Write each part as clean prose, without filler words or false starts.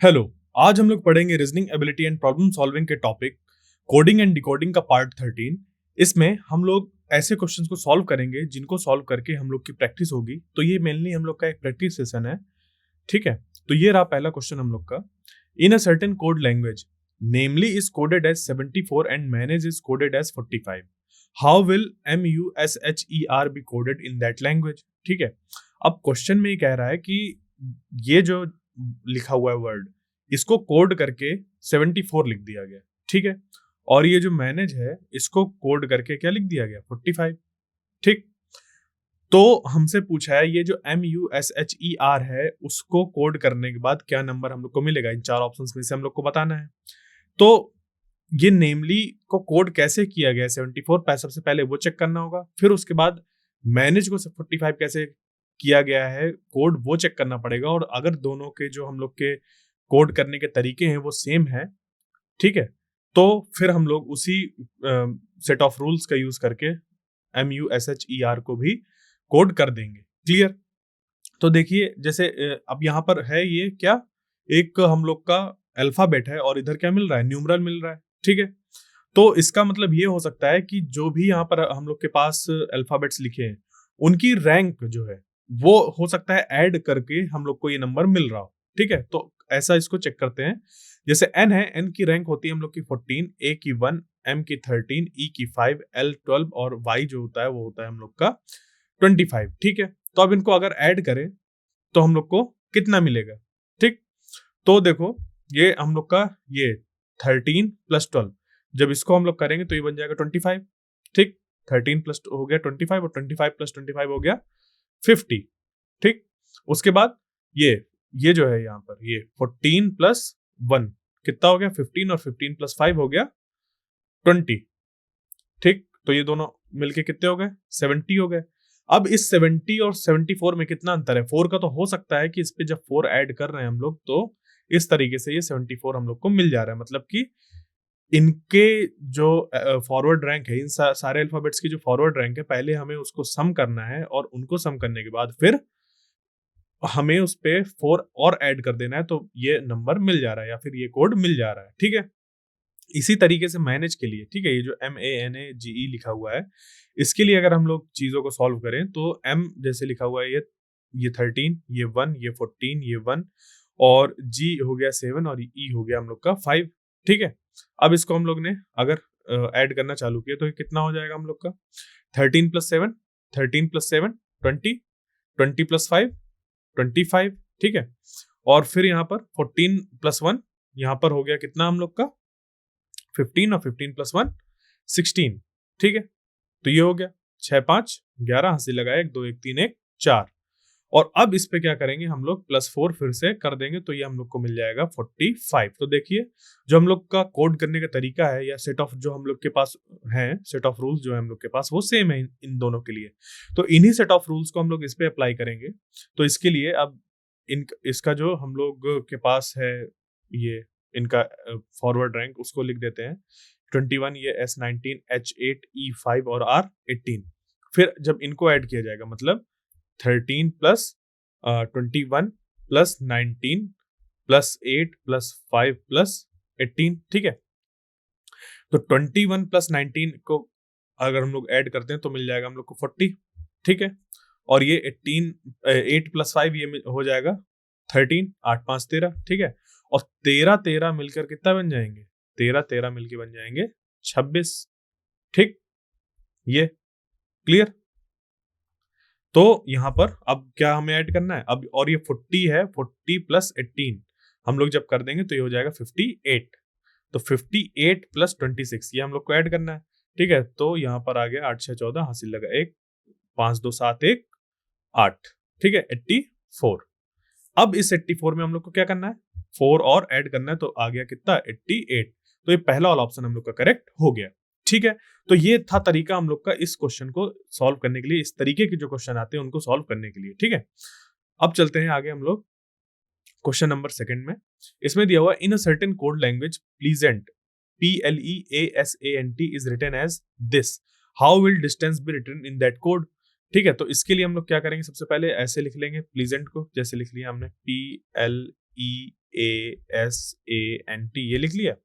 Hello. आज हम लोग पढ़ेंगे reasoning ability and problem solving के टॉपिक कोडिंग एंड डिकोडिंग का पार्ट 13। इसमें हम लोग ऐसे क्वेश्चंस को सॉल्व करेंगे जिनको सॉल्व करके हम लोग की प्रैक्टिस होगी। तो ये मेनली हम लोग का एक प्रैक्टिस सेशन है। ठीक है, तो ये रहा पहला क्वेश्चन हम लोग का। In a certain code language namely is coded as 74 and manage is coded as 45। How will MUSHER be coded in that language. ठीक है, अब क्वेश्चन में ये कह रहा है कि ये जो लिखा हुआ है वर्ड, इसको कोड करके 74 लिख दिया गया। ठीक है, और ये जो मैनेज है इसको कोड करके क्या लिख दिया गया, 45। ठीक, तो हमसे पूछा है ये जो MUSHER है उसको कोड करने के बाद क्या नंबर हम लोग को मिलेगा। इन चार ऑप्शंस में से हम लोग को बताना है। तो ये नेमली को कोड कैसे किया गया 74, सबसे पहले वो चेक करना होगा। फिर उसके बाद मैनेज को 45 कैसे किया गया है कोड, वो चेक करना पड़ेगा। और अगर दोनों के जो हम लोग के कोड करने के तरीके हैं वो सेम है, ठीक है, तो फिर हम लोग उसी सेट ऑफ रूल्स का यूज करके MUSHER को भी कोड कर देंगे। क्लियर। तो देखिए जैसे अब यहाँ पर है ये क्या, एक हम लोग का अल्फाबेट है और इधर क्या मिल रहा है, न्यूमरल मिल रहा है। ठीक है, तो इसका मतलब ये हो सकता है कि जो भी यहाँ पर हम लोग के पास अल्फाबेट्स लिखे हैं उनकी रैंक जो है वो हो सकता है ऐड करके हम लोग को ये नंबर मिल रहा हो। ठीक है, तो ऐसा इसको चेक करते हैं। जैसे n है, n की रैंक होती है हम लोग की 14, a की 1, m की 13, e की 5, l 12 और y जो होता है वो होता है हम लोग का 25। ठीक है, तो अब इनको अगर ऐड करें तो हम लोग को कितना मिलेगा। ठीक, तो देखो ये हम लोग का ये 13 + 12, जब इसको हम लोग करेंगे तो ये बन जाएगा 25। ठीक, 13 प्लस हो गया 25 और 25 + 25 हो गया 50। ठीक, उसके बाद ये जो है यहाँ पर ये 14 + 1 कितना हो गया 15 और 15 + 5 हो गया 20। ठीक, तो ये दोनों मिलके कितने हो गए 70 हो गए। अब इस 70 और 74 में कितना अंतर है, 4 का। तो हो सकता है कि इस पे जब 4 ऐड कर रहे हैं हम लोग तो इस तरीके से ये 74 हम लोग को मिल जा रहा है। मतलब कि इनके जो फॉरवर्ड रैंक है, इन सारे अल्फाबेट्स की जो फॉरवर्ड रैंक है, पहले हमें उसको सम करना है और उनको सम करने के बाद फिर हमें उस पे 4 और ऐड कर देना है, तो ये नंबर मिल जा रहा है या फिर ये कोड मिल जा रहा है। ठीक है, इसी तरीके से मैनेज के लिए, ठीक है, ये जो MANAGE लिखा हुआ है इसके लिए अगर हम लोग चीजों को सॉल्व करें तो M जैसे लिखा हुआ है ये 13, ये 1, ये 14, ये 1 और G हो गया 7 और E हो गया हम लोग का 5। ठीक है, अब इसको हम लोग ने अगर ऐड करना चालू किया तो ये कितना हो जाएगा हम लोग का 13 + 7, 13 + 7 20, 20 + 5 25। ठीक है, और फिर यहाँ पर 14 + 1 यहाँ पर हो गया कितना हम लोग का 15 और 15 + 1 16। ठीक है, तो ये हो गया 6 5 11, हंसी लगाया 1 2 1 3 1 4। और अब इस पे क्या करेंगे हम लोग +4 फिर से कर देंगे तो ये हम लोग को मिल जाएगा 45। तो देखिए जो हम लोग का कोड करने का तरीका है या सेट ऑफ जो हम लोग के पास है, सेट ऑफ रूल्स जो है हम लोग के पास वो सेम है इन दोनों के लिए। तो इन्हीं सेट ऑफ रूल्स को हम लोग इस पे अप्लाई करेंगे। तो इसके लिए अब इसका जो हम लोग के पास है ये इनका फॉरवर्ड रैंक उसको लिख देते हैं 21, ये S19 H8 E5 और R18। फिर जब इनको ऐड किया जाएगा मतलब 13 + 21 + 19 + 8 + 5 + 18। ठीक है, तो 21 + 19 को अगर हम लोग ऐड करते हैं तो मिल जाएगा हम लोग को 40। ठीक है, और ये 8 + 5 ये हो जाएगा 13, 8 5 13। ठीक है, और 13 13 मिलकर कितना बन जाएंगे, 13 13 मिलकर बन जाएंगे 26। ठीक, ये क्लियर। तो यहां पर अब क्या हमें ऐड करना है अब, और ये 40 है, 40 + 18 हम लोग जब कर देंगे तो ये हो जाएगा 58। तो 58 + 26 ये हम लोग को ऐड करना है। ठीक है, तो यहाँ पर आ गया 8 6 14, हासिल लगा 1 5 2 7 1 8। ठीक है, 84। अब इस 84 में हम लोग को क्या करना है, 4 और ऐड करना है, तो आ गया कितना 88। तो ये पहला वाला ऑप्शन हम लोग का करेक्ट हो गया। ठीक है, तो ये था तरीका हम लोग का इस क्वेश्चन को सॉल्व करने के लिए, इस तरीके के जो क्वेश्चन आते हैं उनको सॉल्व करने के लिए। ठीक है, अब चलते हैं आगे हम लोग क्वेश्चन नंबर 2 में। इसमें दिया हुआ in a certain code language pleasant PLEASANT is written as this, how will distance be written in that code. ठीक है, तो इसके लिए हम लोग क्या करेंगे, सबसे पहले ऐसे लिख लेंगे प्लीजेंट को, जैसे लिख लिया हमने CASANT, ये लिख लिया।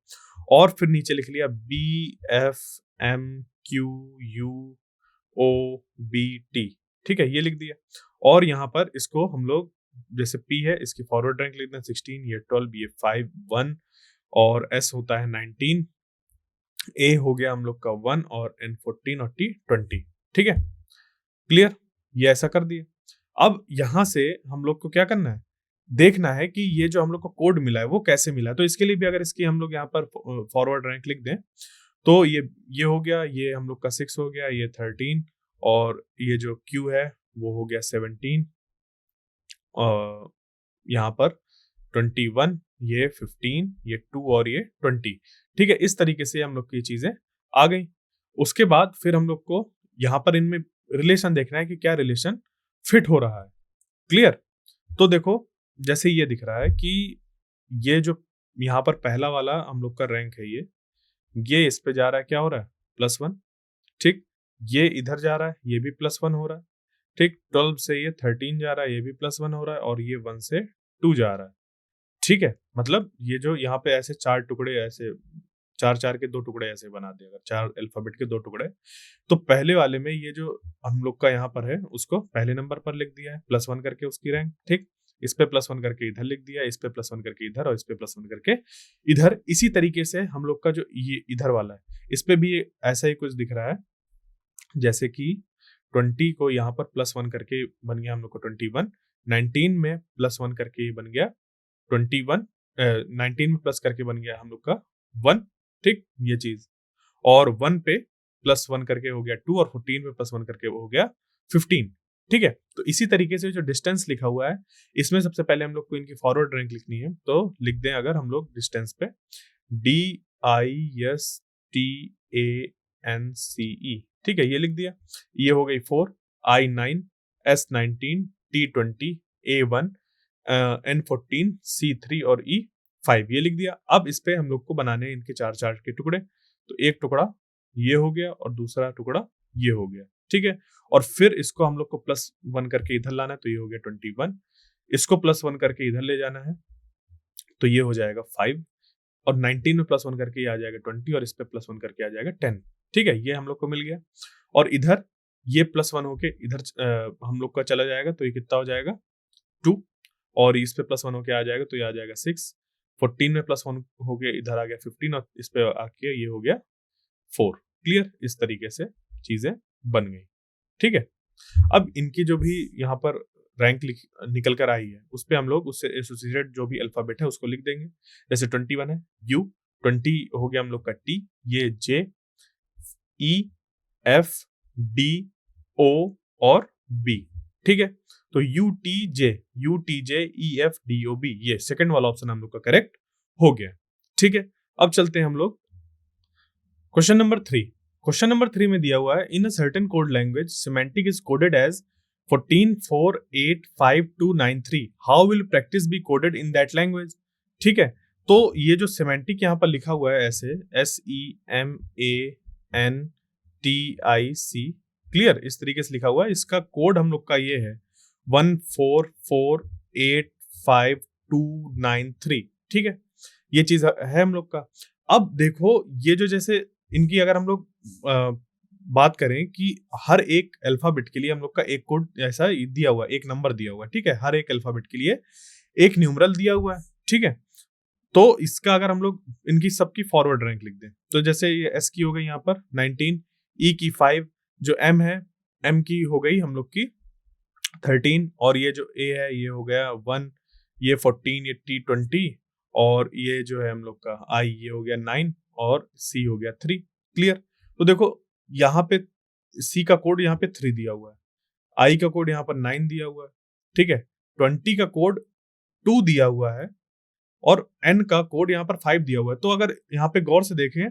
और फिर नीचे लिख लिया BFMQUOBT, ठीक है, ये लिख दिया। और यहाँ पर इसको हम लोग जैसे P है इसकी फॉरवर्ड रैंक लिख दें 16, ये 12, ये 5 1 और S होता है 19, A हो गया हम लोग का 1 और N 14 और T 20, ठीक है, क्लियर, ये ऐसा कर दिए। अब यहां से हम लोग को क्या करना है, देखना है कि ये जो हम लोग को कोड मिला है वो कैसे मिला है। तो इसके लिए भी अगर इसकी हम लोग यहाँ पर फॉरवर्ड रैंक लिख दें तो ये हो गया, ये हम लोग का 6 हो गया, ये 13 और ये जो Q है वो हो गया 17 और यहाँ पर 21, ये 15, ये 2 और ये 20, ठीक है। इस तरीके से हम लोग की चीजें आ गई। उसके बाद फिर हम लोग को यहाँ पर इनमें रिलेशन देखना है कि क्या रिलेशन फिट हो रहा है, क्लियर। तो देखो जैसे ये दिख रहा है कि ये जो यहाँ पर पहला वाला हम लोग का रैंक है, ये इस पे जा रहा है, क्या हो रहा है, +1, ठीक। ये इधर जा रहा है, ये भी +1 हो रहा है, ठीक। 12 से ये 13 जा रहा है, ये भी +1 हो रहा है और ये 1 से 2 जा रहा है, ठीक है। मतलब ये जो यहाँ पे ऐसे 4 टुकड़े, ऐसे 4-4 के 2 टुकड़े ऐसे बना दिए, अगर 4 अल्फाबेट के 2 टुकड़े, तो पहले वाले में ये जो हम लोग का यहाँ पर है उसको पहले नंबर पर लिख दिया है +1 करके उसकी रैंक, ठीक। इस पे +1 करके इधर लिख दिया, इस पे +1 करके इधर और इस पे +1 करके इधर। इसी तरीके से हम लोग का जो ये इधर वाला है इस पे भी ऐसा ही कुछ दिख रहा है, जैसे कि 20 को यहाँ पर +1 करके बन गया हम लोग को 21, 19 में +1 करके बन गया 21, 19 में प्लस करके बन गया हम लोग का 1, ठीक, ये चीज। और 1 पे +1 करके हो गया 2 और 14 पे +1 करके हो गया 15, ठीक है। तो इसी तरीके से जो डिस्टेंस लिखा हुआ है इसमें सबसे पहले हम लोग को इनकी फॉरवर्ड रैंक लिखनी है। तो लिख दें अगर हम लोग डिस्टेंस पे DISTANCE, ठीक है, ये लिख दिया। ये हो गई 4, I9, S19, T20, A1, N14, C3 और E5, ये लिख दिया। अब इस पे हम लोग को बनाने हैं इनके 4-4 के टुकड़े। तो एक टुकड़ा ये हो गया और दूसरा टुकड़ा ये हो गया, ठीक है। और फिर इसको हम लोग को +1 करके इधर लाना है, तो ये हो गया 21। इसको +1 करके इधर ले जाना है तो ये हो जाएगा 5 और 19 में +1 करके ये आ जाएगा 20 और इस पे +1 करके आ जाएगा 10, ठीक है, ये हम लोग को मिल गया। और इधर ये +1 होके इधर हम लोग का चला जाएगा तो ये कितना हो जाएगा 2 और इस पे +1 होके आ जाएगा तो ये आ जाएगा 6, 14 में +1 हो गया इधर आ गया 15 और इस पे आके ये हो गया 4, क्लियर। इस तरीके से चीजें बन गई, ठीक है। अब इनकी जो भी यहाँ पर रैंक निकल कर आई है उस पे हम लोग उससे एसोसिएटेड जो भी अल्फाबेट है उसको लिख देंगे। जैसे 21 है U, 20 हो गया हम लोग का T, ये J, E, F, D, O और B, ठीक है। तो UTJ, EFDOB, ये सेकंड वाला ऑप्शन हम लोग का करेक्ट हो गया, ठीक है। अब चलते हैं हम लोग क्वेश्चन नंबर 3। क्वेश्चन नंबर 3 में दिया हुआ है in a certain code language semantic is coded as 14485293, how will practice be coded in that language, ठीक है। तो ये जो सिमेंटिक यहाँ पर लिखा हुआ है ऐसे SEMANTIC, क्लियर, इस तरीके से लिखा हुआ है। इसका कोड हम लोग का ये है 14485293, ठीक है, ये चीज है हम लोग का। अब देखो ये जो जैसे इनकी अगर हम लोग बात करें कि हर एक अल्फाबेट के लिए हम लोग का एक कोड ऐसा दिया हुआ है, एक नंबर दिया हुआ है, ठीक है, हर एक अल्फाबेट के लिए एक न्यूमरल दिया हुआ है, ठीक है। तो इसका अगर हम लोग इनकी सबकी फॉरवर्ड रैंक लिख दें तो जैसे ये S की हो गई यहाँ पर 19, E की 5, जो M है M की हो गई हम लोग की 13 और ये जो A है ये हो गया 1, ये 14, ये T20 और ये जो है हम लोग का I ये हो गया 9 और C हो गया 3, क्लियर। तो देखो यहाँ पे C का कोड यहाँ पे 3 दिया हुआ है, I का कोड यहाँ पर 9 दिया हुआ है, ठीक है, 20 का कोड 2 दिया हुआ है और N का कोड यहाँ पर 5 दिया हुआ है। तो अगर यहाँ पे गौर से देखें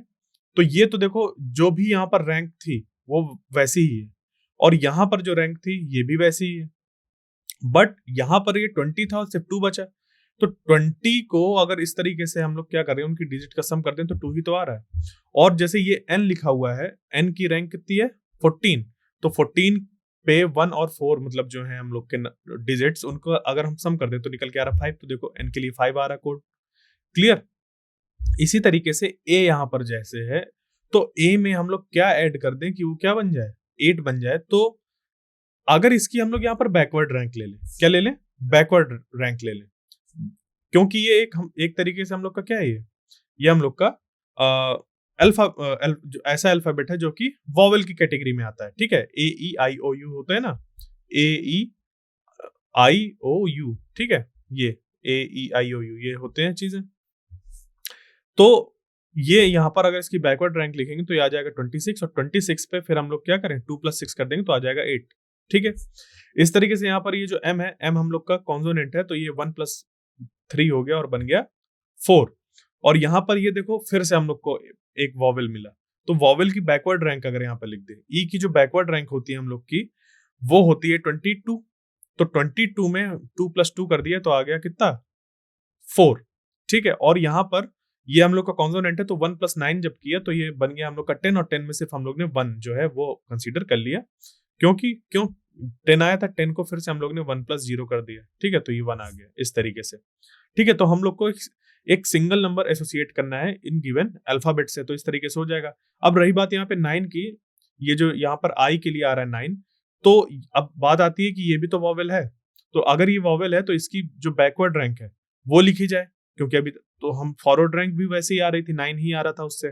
तो ये तो देखो जो भी यहाँ पर रैंक थी वो वैसी ही है और यहाँ पर जो रैंक थी ये भी वैसी ही है, बट यहाँ पर ये 20 था और सिर्फ 2 बचा। तो 20 को अगर इस तरीके से हम लोग क्या कर रहे हैं उनकी डिजिट का सम करते हैं तो 2 ही तो आ रहा है। और जैसे ये N लिखा हुआ है, N की रैंक कितनी है 14, तो 14 पे 1 और 4 मतलब जो है हम लोग के डिजिट्स उनको अगर हम सम कर दें तो निकल के आ रहा है 5। तो देखो N के लिए 5 आ रहा है कोड, क्लियर। इसी तरीके से ए यहां पर जैसे है, तो ए में हम लोग क्या ऐड कर दें कि वो क्या बन जाए, 8 बन जाए। तो अगर इसकी हम लोग यहाँ पर बैकवर्ड रैंक ले लें, क्या ले लें, बैकवर्ड रैंक ले लें, क्योंकि ये एक तरीके से हम लोग का क्या है, ये हम लोग का ऐसा अल्फाबेट है जो कि वॉवेल की कैटेगरी में आता है, ठीक है। ए ई आई ओ यू होता है ना, ए ई आई ओ यू, ठीक है, ये ए ई आई ओ यू ये होते हैं चीजें। तो ये यहाँ पर अगर इसकी बैकवर्ड रैंक लिखेंगे तो ये आ जाएगा 26, और 26 पे फिर हम लोग क्या करें, 2 + 6 कर देंगे तो आ जाएगा 8, ठीक है। इस तरीके से यहाँ पर ये जो m है, m हम लोग का कॉन्सोनेंट है, तो ये 1 + 3 हो गया और बन गया 4। और यहाँ पर ये देखो फिर से हम लोग को एक वॉवेल मिला, तो वॉवेल की बैकवर्ड रैंक अगर यहाँ पर लिख दे, ई की जो बैकवर्ड रैंक होती है हम लोग की, वो होती है 22। तो 22 में 2 + 2 कर दिया तो आ गया कितना, 4, ठीक है। और यहाँ पर ये हम लोग का कॉन्सोनेंट है, तो 1 + 9 जब किया तो ये बन गया हम लोग का 10, और 10 में सिर्फ हम लोग ने 1 जो है वो कंसीडर कर लिया, क्योंकि क्यों 10 आया था, 10 को फिर से हम लोग ने 1 + 0 कर दिया, ठीक है, तो ये 1 आ गया इस तरीके से, ठीक है। तो हम लोग को एक सिंगल नंबर एसोसिएट करना है इन गिवन अल्फाबेट से, तो इस तरीके से हो जाएगा। अब रही बात यहाँ पे 9 की, ये जो यहाँ पर आई के लिए आ रहा है 9, तो अब बात आती है कि ये भी तो वॉवेल है, तो अगर ये वॉवेल है तो इसकी जो बैकवर्ड रैंक है वो लिखी जाए, क्योंकि अभी तो हम फॉरवर्ड रैंक भी वैसे ही आ रही थी, 9 ही आ रहा था उससे।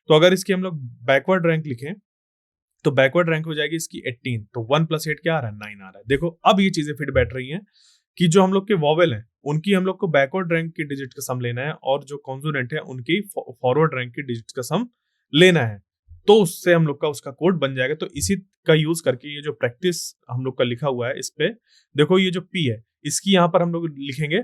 तो अगर इसकी हम लोग बैकवर्ड रैंक लिखें तो बैकवर्ड रैंक हो जाएगी इसकी 18, तो 1 + 8 क्या आ रहा है, 9 आ रहा है। देखो अब ये चीजें फिट बैठ रही हैं कि जो हम लोग के वॉवेल हैं उनकी हम लोग को बैकवर्ड रैंक की डिजिट का सम लेना है, और जो कॉन्सोनेंट है उनकी फॉरवर्ड रैंक की डिजिट का सम लेना है, तो उससे हम लोग का उसका कोड बन जाएगा। तो इसी का यूज करके ये जो प्रैक्टिस हम लोग का लिखा हुआ है, इस पे देखो ये जो पी है इसकी यहाँ पर हम लोग लिखेंगे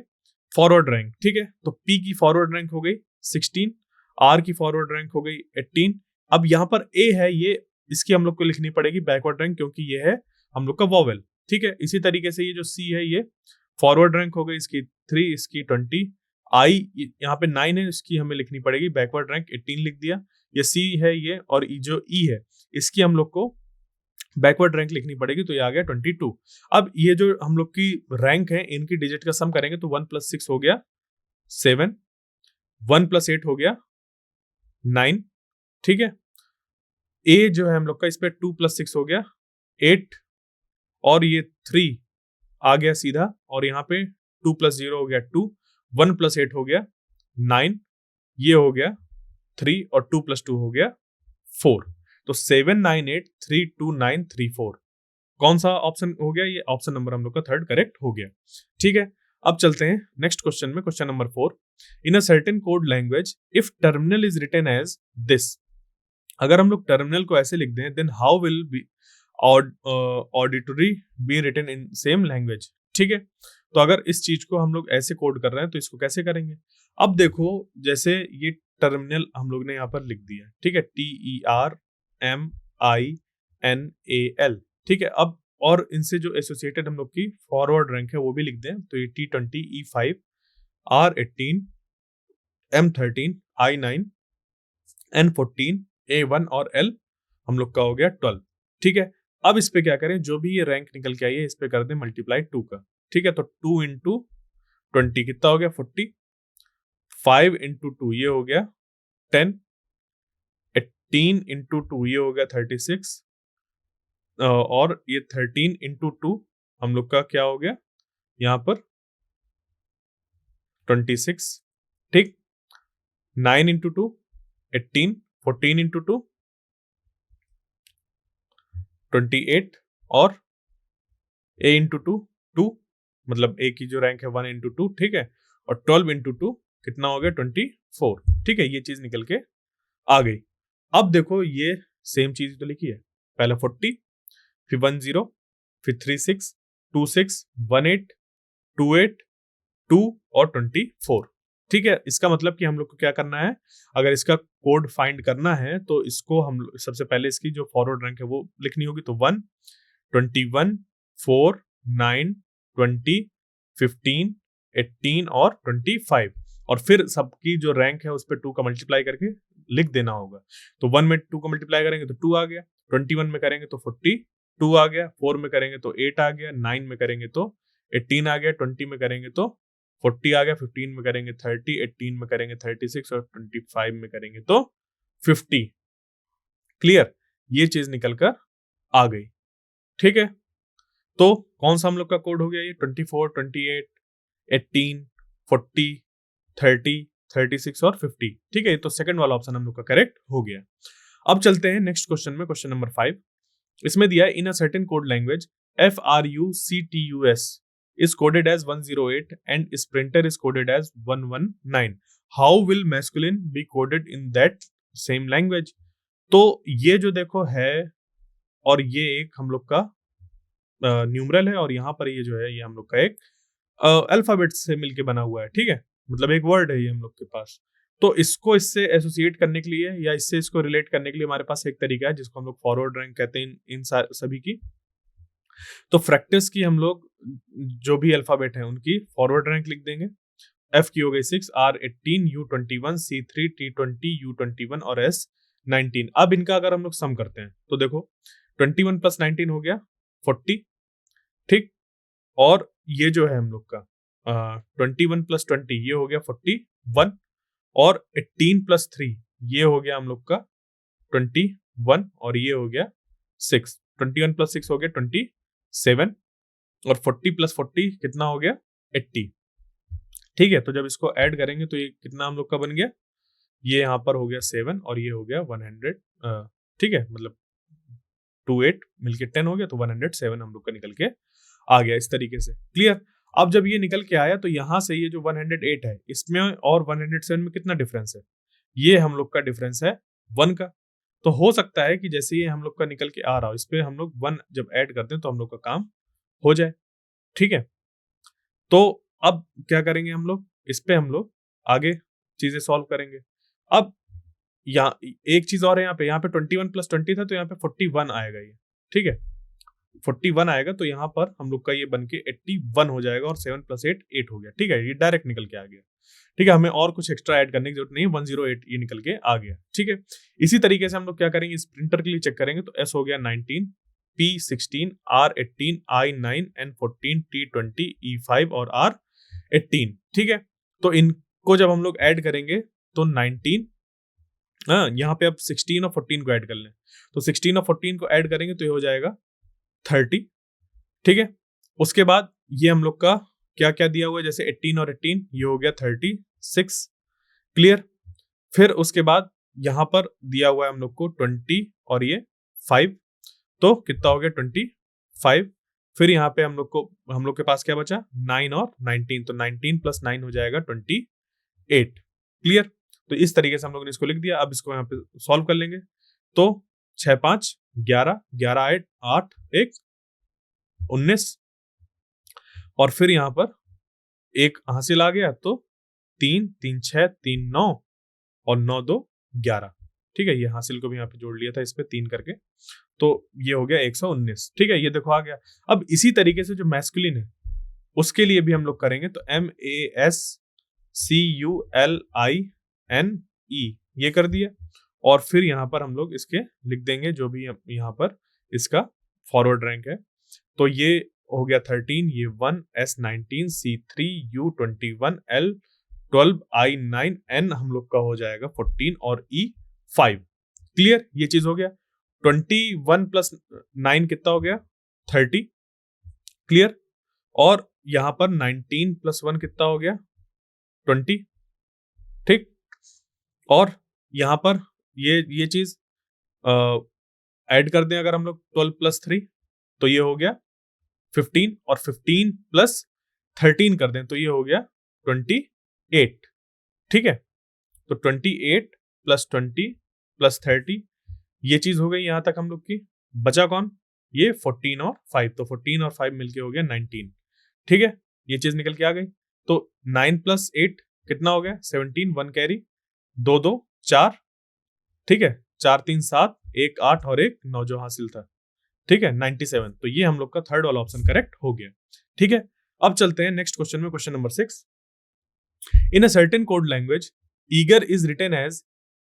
फॉरवर्ड रैंक, ठीक है। तो पी की फॉरवर्ड रैंक हो गई 16, आर की फॉरवर्ड रैंक हो गई 18। अब यहाँ पर ए है, ये इसकी हम लोग को लिखनी पड़ेगी बैकवर्ड रैंक, क्योंकि ये है हम लोग का वॉवेल, ठीक है। इसी तरीके से ये जो सी है, ये फॉरवर्ड रैंक हो गई इसकी 3, इसकी 20। आई यहाँ पे 9 है, इसकी हमें लिखनी पड़ेगी बैकवर्ड रैंक, 18 लिख दिया। ये सी है ये, और जो ई है इसकी हम लोग को बैकवर्ड रैंक लिखनी पड़ेगी, तो ये आ गया 22। अब ये जो हम लोग की रैंक है इनकी डिजिट का सम करेंगे तो 1 + 6 हो गया 7, 1 + 8 हो गया 9, ठीक है। ए जो है हम लोग का, इस पे 2 + 6 हो गया 8, और ये 3 आ गया सीधा, और यहाँ पे 2 + 0 हो गया 2, 1 + 8 हो गया 9, ये हो गया 3, और 2 + 2 हो गया 4। तो 7 9 8 3 2 9 3 4 कौन सा ऑप्शन हो गया, ये ऑप्शन नंबर हम लोग का थर्ड करेक्ट हो गया, ठीक है। अब चलते हैं नेक्स्ट क्वेश्चन में, question number 4। In a certain code language if terminal is written as this, अगर हम लोग टर्मिनल को ऐसे लिख दें, then how will be auditory be written in same language, ठीक है। तो अगर इस चीज को हम लोग ऐसे कोड कर रहे हैं तो इसको कैसे करेंगे। अब देखो जैसे ये टर्मिनल हम लोग ने यहाँ पर लिख दिया, ठीक है, TERMINAL, ठीक है। अब और इनसे जो एसोसिएटेड हम लोग की फॉरवर्ड रैंक है वो भी लिख दें, तो ये T20 E5 R18 M13 I9 N14 A1 और L हम लोग का हो गया 12, ठीक है। अब इस पे क्या करें, जो भी ये रैंक निकल के आई है इस पे कर दें मल्टीप्लाई 2 का, ठीक है। तो 2 × 20 कितना हो गया 40, 5 × 2 ये हो गया 10, 18 × 2 ये हो गया 36, और ये 13 × 2 हम लोग का क्या हो गया यहाँ पर 26, ठीक। 9 × 2 18, 14 × 2 28, और a × 2 2, मतलब a की जो रैंक है 1 × 2, ठीक है। और 12 × 2 कितना हो गया 24, ठीक है। ये चीज निकल के आ गई। अब देखो ये सेम चीज तो लिखी है, पहला 40, फिर 10, फिर 36, 26, 18, 28, 2 और 24, ठीक है। इसका मतलब कि हम लोग को क्या करना है, अगर इसका कोड फाइंड करना है तो इसको हम सबसे पहले इसकी जो फॉरवर्ड रैंक है वो लिखनी होगी। तो 1, 21, 4, 9, 20, 15, 18 और 25, और फिर सबकी जो रैंक है उस पर 2 का मल्टीप्लाई करके लिख देना होगा। तो 1 में 2 का मल्टीप्लाई करेंगे तो 2 आ गया, 21 में करेंगे तो 42 आ गया, 4 में करेंगे तो 8 आ गया, 9 में करेंगे तो 18 आ गया, 20 में करेंगे तो 40 आ गया, 15 में करेंगे 30, 18 में करेंगे 36 और 25 में करेंगे तो 50। क्लियर, ये चीज निकल कर आ गई। ठीक है, तो कौन सा हम लोग का कोड हो गया ये? 24, 28, 18, 40, 30, 36 और 50। ठीक है, तो सेकंड वाला ऑप्शन हम लोग का करेक्ट हो गया। अब चलते हैं नेक्स्ट क्वेश्चन में, क्वेश्चन नंबर 5। इसमें दिया है in a certain code language FRUCTUS is coded as 108 and sprinter is coded as 119. How will masculine be coded in that same language? तो ये जो देखो है, और ये एक हम लोग का न्यूमरल है, और यहाँ पर ये जो है ये हम लोग का एक अल्फाबेट से मिलके बना हुआ है। ठीक है, मतलब एक वर्ड है ये हम लोग के पास। तो इसको इससे एसोसिएट करने के लिए या इससे इसको रिलेट करने के लिए हमारे पास एक तरीका है जिसको हम लोग फॉरवर्ड रैंक कहते हैं इन सभी की। तो फ्रैक्टस की हम लोग जो भी अल्फाबेट है उनकी फॉरवर्ड रैंक लिख देंगे। F की हो गई 6, R 18, U 21, C 3, T 20, U 21 और S 19। अब इनका अगर हम लोग सम करते हैं तो देखो 21 प्लस 19 हो गया 40। ठीक, और ये जो है हम लोग का 21 प्लस 20 ये हो गया 41, और 18 प्लस 3 ये हो गया हम लोग का 21, और ये हो गया 6। 21 प्लस 6 हो गया 27, और 40 प्लस 40 कितना हो गया 80। ठीक है, तो जब इसको ऐड करेंगे तो ये कितना हम लोग का बन गया, ये यहाँ पर हो गया 7 और ये हो गया 100। ठीक है, मतलब 28 मिलके 10 हो गया, तो 107 हम लोग का निकल के आ गया इस तरीके से। क्लियर, अब जब ये निकल के आया तो यहाँ से ये जो 108 है इसमें और 107 में कितना डिफरेंस है, ये हम लोग का डिफरेंस है 1 का। तो हो सकता है कि जैसे ये हम लोग का निकल के आ रहा हो इस पे हम लोग 1 जब ऐड करते हैं तो हम लोग का काम हो जाए। ठीक है, तो अब क्या करेंगे हम लोग, इस पे हम लोग आगे चीजें सॉल्व करेंगे। अब यहाँ एक चीज और है, यहाँ पे 21 प्लस 20 था तो यहाँ पे 41 आएगा ये। ठीक है, 41 आएगा तो यहाँ पर हम लोग का ये बन के 81 हो जाएगा, और 7 प्लस 8 8 हो गया। ठीक है, ये डायरेक्ट निकल के आ गया। ठीक है, हमें और कुछ एक्स्ट्रा ऐड करने की जरूरत नहीं है, 108 ये निकल के आ गया। ठीक है, इसी तरीके से हम लोग क्या करेंगे, इस प्रिंटर के लिए चेक करेंगे तो S हो गया 19, P 16, R 18, I 9, N 14, T 20, E 5 और R 18। ठीक है, तो इनको जब हम लोग ऐड करेंगे तो 19, यहाँ पे अब 16 और 14 को ऐड कर लें, तो 16 और 14 को ऐड करेंगे तो ये हो जाएगा 30। ठीक है, उसके बाद ये हम लोग का क्या क्या दिया हुआ है, जैसे 18 और 18 ये हो गया 36। क्लियर, फिर उसके बाद यहां पर दिया हुआ है हम लोग को 20 और ये 5, तो कितना हो गया 25। फिर यहाँ पे हम लोग के पास क्या बचा 9 और 19, तो 19 प्लस 9 हो जाएगा 28। क्लियर, तो इस तरीके से हम लोगों ने इसको लिख दिया। अब इसको यहाँ पे सॉल्व कर लेंगे, तो 6 5 11, 11 8 1 19, और फिर यहाँ पर एक हासिल आ गया, तो 3 3 6 3 9 और 9 2 11। ठीक है, ये हासिल को भी यहाँ पे जोड़ लिया था इस पे 3 करके, तो ये हो गया 119। ठीक है, ये देखो आ गया। अब इसी तरीके से जो मैस्कुलिन है उसके लिए भी हम लोग करेंगे, तो MASCULINE ये कर दिया, और फिर यहाँ पर हम लोग इसके लिख देंगे जो भी यहाँ पर इसका फॉरवर्ड रैंक है। तो ये हो गया 13, ये 1, S 19, C 3, U 21, L 12, I 9, N हम लोग का हो जाएगा 14 और E 5। क्लियर, ये चीज हो गया। 21 प्लस 9 कितना हो गया 30। क्लियर, और यहां पर 19 प्लस 1 कितना हो गया 20। ठीक, और यहां पर ये चीज ऐड कर दें अगर हम लोग 12 प्लस 3 तो ये हो गया 15, और 15 प्लस 13 कर दें तो ये हो गया 28। ठीक है, तो 28 प्लस 20 प्लस 30 ये चीज हो गई यहां तक हम लोग की। बचा कौन, ये 14 और 5, तो 14 और 5 मिलके हो गया 19। ठीक है, ये चीज निकल के आ गई। तो 9 प्लस 8 कितना हो गया 17, 1 कैरी, 2 2 4। ठीक है, 4 3 7, 1 8 और 1 9 जो हासिल था। ठीक है, 97। तो ये हम लोग का थर्ड वाला ऑप्शन करेक्ट हो गया। ठीक है, अब चलते हैं नेक्स्ट क्वेश्चन में, question number 6। In a certain code language eager is written as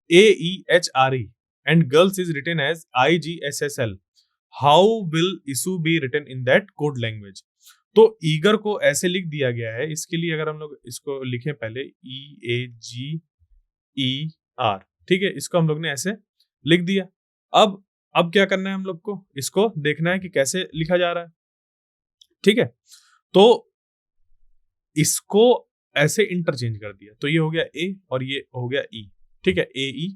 AEHRE and girls is written as IGSSL. How will issue be written in that code language? तो eager को ऐसे लिख दिया गया है, इसके लिए अगर हम लोग इसको लिखें पहले EAGER, ठीक है, इसको हम लोग ने ऐसे लिख दिया। अब क्या करना है हम लोग को, इसको देखना है कि कैसे लिखा जा रहा है, ठीक है। तो इसको ऐसे इंटरचेंज कर दिया, तो ये हो गया ए और ये हो गया ई, ठीक है, AE,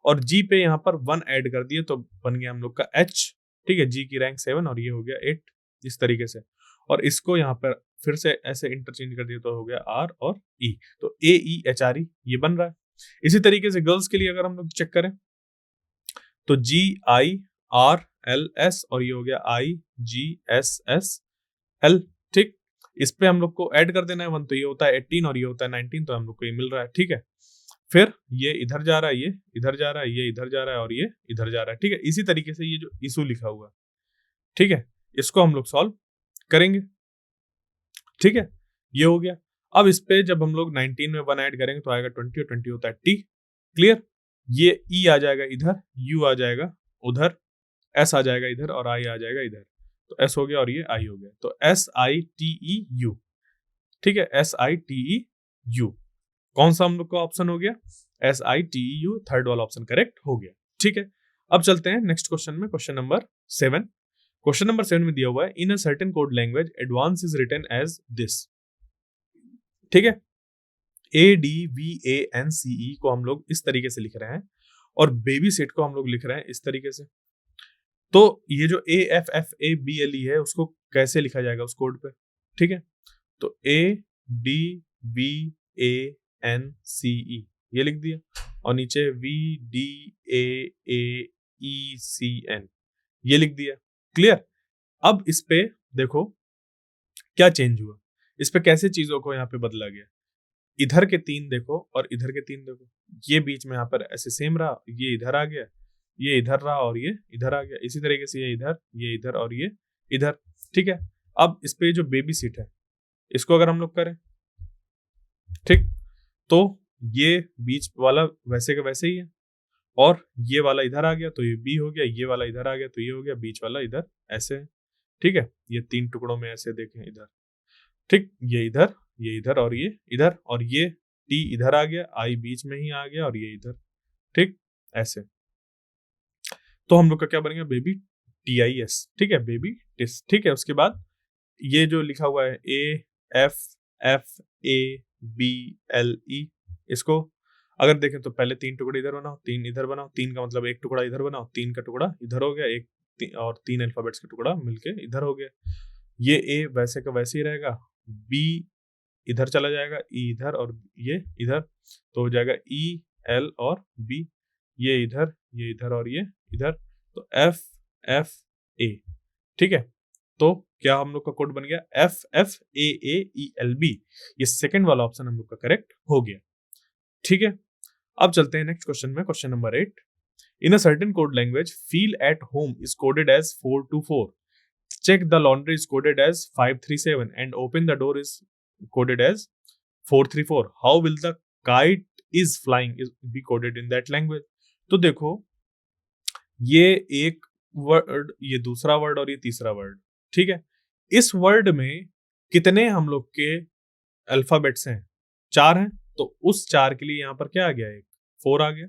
और जी पे यहाँ पर 1 ऐड कर दिए तो बन गया हम लोग का H, ठीक है, जी की रैंक 7 और ये हो गया 8, इस तरीके से। और इसको यहाँ पर फिर से ऐसे इंटरचेंज कर दिया तो हो गया R और E, तो AEHRE ये बन रहा है। इसी तरीके से गर्ल्स के लिए अगर हम लोग चेक करें तो GIRLS और ये हो गया IGSSL, ठीक। इस पे हम लोग को ऐड कर देना है 1, तो ये होता है 18 और ये होता है 19, तो हम लोग को ये मिल रहा है, ठीक है। फिर ये इधर जा रहा है, ये इधर जा रहा है, ये इधर जा रहा है और ये इधर जा रहा है, ठीक है। इसी तरीके से ये जो इशू लिखा हुआ है, ठीक है, इसको हम लोग सॉल्व करेंगे, ठीक है, ये हो गया। अब इस पे जब हम लोग 19 में 1 ऐड करेंगे तो आएगा 20 और 20 होता है T, क्लियर। ये E आ जाएगा इधर, U आ जाएगा उधर, S आ जाएगा इधर और I आ जाएगा इधर, तो S हो गया और ये I हो गया, तो SITEU, ठीक है, SITEU। कौन सा हम लोग का ऑप्शन हो गया, SITEU, थर्ड वाला ऑप्शन करेक्ट हो गया, ठीक है। अब चलते हैं नेक्स्ट क्वेश्चन में, क्वेश्चन नंबर 7। क्वेश्चन नंबर 7 में दिया हुआ है in a certain code language advance is written as this, ठीक है। ADVANCE को हम लोग इस तरीके से लिख रहे हैं और बेबी सेट को हम लोग लिख रहे हैं इस तरीके से। तो ये जो AFFABLE है उसको कैसे लिखा जाएगा उस कोड पे, ठीक है। तो ADVANCE ये लिख दिया और नीचे VDAAECN ये लिख दिया, क्लियर। अब इस पे देखो क्या चेंज हुआ, इस पे कैसे चीजों को यहाँ पे बदला गया। इधर के 3 देखो और इधर के 3 देखो, ये बीच में यहाँ पर ऐसे सेम रहा, ये इधर आ गया, ये इधर रहा और ये इधर आ गया। इसी तरीके से ये इधर और ये इधर, ठीक है। अब इस पे जो बेबी सीट है इसको अगर हम लोग करें, ठीक, तो ये बीच वाला वैसे का वैसे ही है और ये वाला इधर आ गया तो ये बी हो गया, ये वाला इधर आ गया तो ये हो गया, बीच वाला इधर ऐसे है, ठीक है। ये 3 टुकड़ों में ऐसे देखें इधर, ठीक, ये इधर और ये इधर, और ये टी इधर आ गया, आई बीच में ही आ गया और ये इधर, ठीक, ऐसे। तो हम लोग का क्या बनेगा, बेबी TIS, ठीक है, बेबी टिस, ठीक है। उसके बाद ये जो लिखा हुआ है AFFABLE, इसको अगर देखें तो पहले 3 टुकड़े इधर बनाओ, 3 इधर बनाओ, 3 का मतलब 1 टुकड़ा इधर बनाओ, 3 का टुकड़ा इधर हो गया, और 3 अल्फाबेट्स का टुकड़ा मिलके इधर हो गया। ये A वैसे का वैसे ही रहेगा, B इधर चला जाएगा, E इधर और ये इधर, तो हो जाएगा EL और B, ये इधर और ये इधर, तो FFA, ठीक है। तो क्या हम लोग का कोड बन गया FFAAELB, ये सेकंड वाला ऑप्शन हम लोग का करेक्ट हो गया, ठीक है। अब चलते हैं नेक्स्ट क्वेश्चन में, question number 8। In a certain code language feel at home is coded as 424, check the laundry is coded as 537 and open the door is coded as 434, how will the kite is flying is be coded in that language। तो देखो ये एक word, ये दूसरा word और ये तीसरा word, ठीक है। इस वर्ड में कितने हम लोग के अल्फाबेट्स हैं, 4 हैं, तो उस 4 के लिए यहाँ पर क्या आ गया, एक 4 आ गया।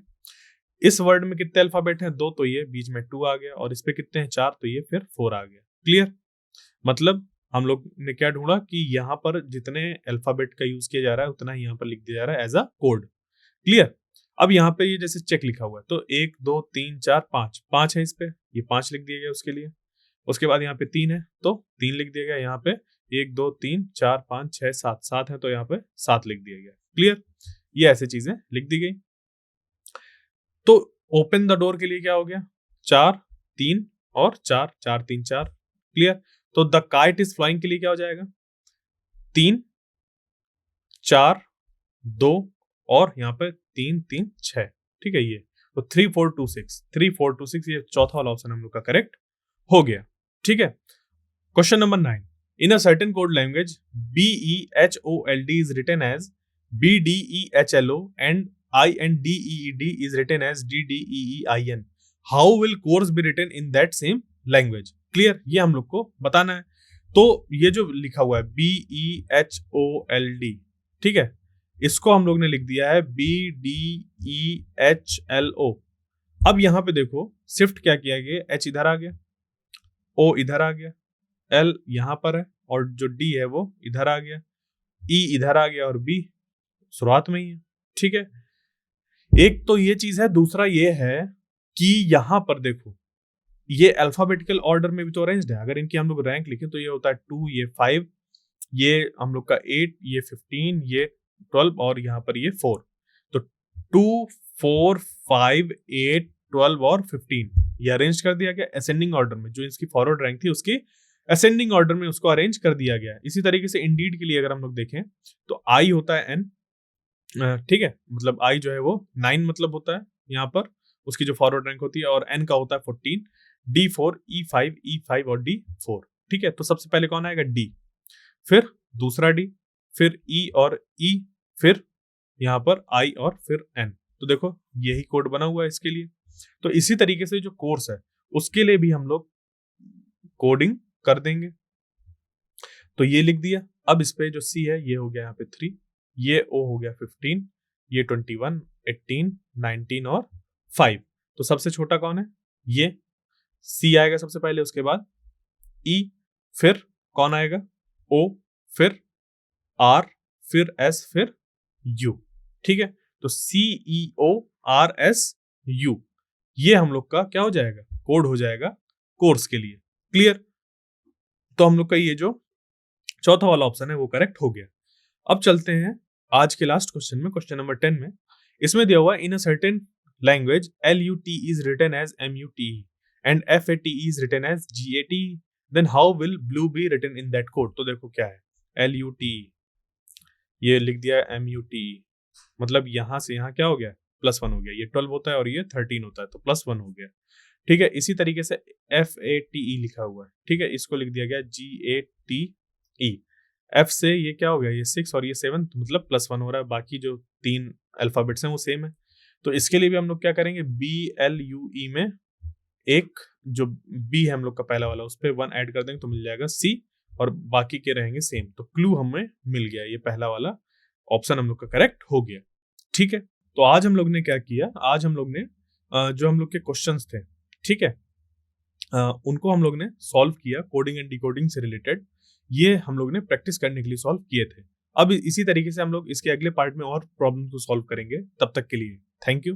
इस वर्ड में कितने अल्फाबेट हैं, 2, तो ये बीच में 2 आ गया, और इस पे कितने हैं, 4, तो ये फिर 4 आ गया, क्लियर। मतलब हम लोग ने क्या ढूंढा कि यहाँ पर जितने अल्फाबेट का यूज किया जा रहा है उतना ही यहाँ पर लिख दिया जा रहा है एज अ कोड, क्लियर। अब यहाँ पे ये जैसे चेक लिखा हुआ है तो 1 2 3 4 5 है, इस पे ये 5 लिख दिया गया उसके लिए। उसके बाद यहाँ पे 3 है तो 3 लिख दिया गया, यहाँ पे 1 2 3 4 5 6 7 है तो यहाँ पे 7 लिख दिया गया, क्लियर। ये ऐसे चीजें लिख दी गई। तो ओपन द डोर के लिए क्या हो गया, 4 3 और 4 4 3 4, क्लियर। तो द काइट इज फ्लाइंग के लिए क्या हो जाएगा, 3 4 2 और यहाँ पे 3 3 6, ठीक है। ये तो 3 4 2 6 ये चौथा वाला ऑप्शन हम लोग का करेक्ट हो गया, ठीक है। Question number 9। In a certain code language BEHOLD is written as BDEHLO and INDEED is written as DDEEIN. How will course be written in that same language? Clear, ये हम लोग को बताना है। तो ये जो लिखा हुआ है BEHOLD, ठीक है, इसको हम लोग ने लिख दिया है BDEHLO। अब यहां पे देखो शिफ्ट क्या किया गया, H इधर आ गया, O इधर आ गया, L यहां पर है और जो D है वो इधर आ गया, E इधर आ गया और B शुरुआत में ही है। ठीक है, एक तो ये चीज है, दूसरा ये है कि यहां पर देखो ये अल्फाबेटिकल ऑर्डर में भी तो अरेंज्ड है। अगर इनकी हम लोग रैंक लिखें तो ये होता है 2, ये 5, ये हम लोग का 8, ये 15, ये 12 और यहाँ पर ये 4। तो 2, 4, 5, 8, 12 और 15 ये अरेंज कर दिया गया असेंडिंग ऑर्डर में। जो इसकी फॉरवर्ड रैंक थी उसकी असेंडिंग ऑर्डर में उसको अरेंज कर दिया गया। इसी तरीके से इंडीड के लिए अगर हम लोग देखें तो आई होता है n, ठीक है, मतलब आई जो है वो 9 मतलब होता है यहाँ पर उसकी जो फॉरवर्ड रैंक होती है, और n का होता है 14, D4, E5, E5 और D4। ठीक है, तो सबसे पहले कौन आएगा, D, फिर दूसरा D, फिर E और E, फिर यहाँ पर I और फिर N। तो देखो यही कोड बना हुआ है इसके लिए। तो इसी तरीके से जो कोर्स है उसके लिए भी हम लोग कोडिंग कर देंगे। तो ये लिख दिया। अब इस पे जो C है ये हो गया यहाँ पे 3, ये O हो गया 15, ये 21, 18, 19 और 5। तो सबसे छोटा कौन है, ये C आएगा सबसे पहले, उसके बाद E, फिर कौन आएगा, O, फिर R, फिर S, फिर U। ठीक है, तो CEORSU ये हम लोग का क्या हो जाएगा, कोड हो जाएगा कोर्स के लिए। क्लियर, तो हम लोग का ये जो चौथा वाला ऑप्शन है वो करेक्ट हो गया। अब चलते हैं आज के लास्ट क्वेश्चन में, क्वेश्चन नंबर 10 में। इसमें दिया हुआ in a certain language LUT is written as MUTE and FATE is written as GATE, then how will blue be written in that code। तो देखो क्या है, LUT ये लिख दिया MUTE, मतलब यहां से यहां क्या हो गया, +1 हो गया। ये 12 होता है और ये 13 होता है, तो +1 हो गया। ठीक है, इसी तरीके से FATE लिखा हुआ है, ठीक है, इसको लिख दिया गया GATE। F से ये क्या हो गया, ये 6 और ये 7, तो मतलब +1 हो रहा है। बाकी जो 3 अल्फाबेट्स हैं वो सेम है। तो इसके लिए भी हम लोग क्या करेंगे, BLUE में एक जो B है हम लोग का पहला वाला, उस पर 1 ऐड कर देंगे तो मिल जाएगा C, और बाकी के रहेंगे सेम। तो क्लू हमें मिल गया, ये पहला वाला ऑप्शन हम लोग का करेक्ट हो गया। ठीक है, तो आज हम लोग ने क्या किया, आज हम लोग ने जो हम लोग के क्वेश्चंस थे, ठीक है, उनको हम लोग ने सॉल्व किया कोडिंग एंड डिकोडिंग से रिलेटेड। ये हम लोग ने प्रैक्टिस करने के लिए सॉल्व किए थे। अब इसी तरीके से हम लोग इसके अगले पार्ट में और प्रॉब्लम को सॉल्व करेंगे। तब तक के लिए थैंक यू।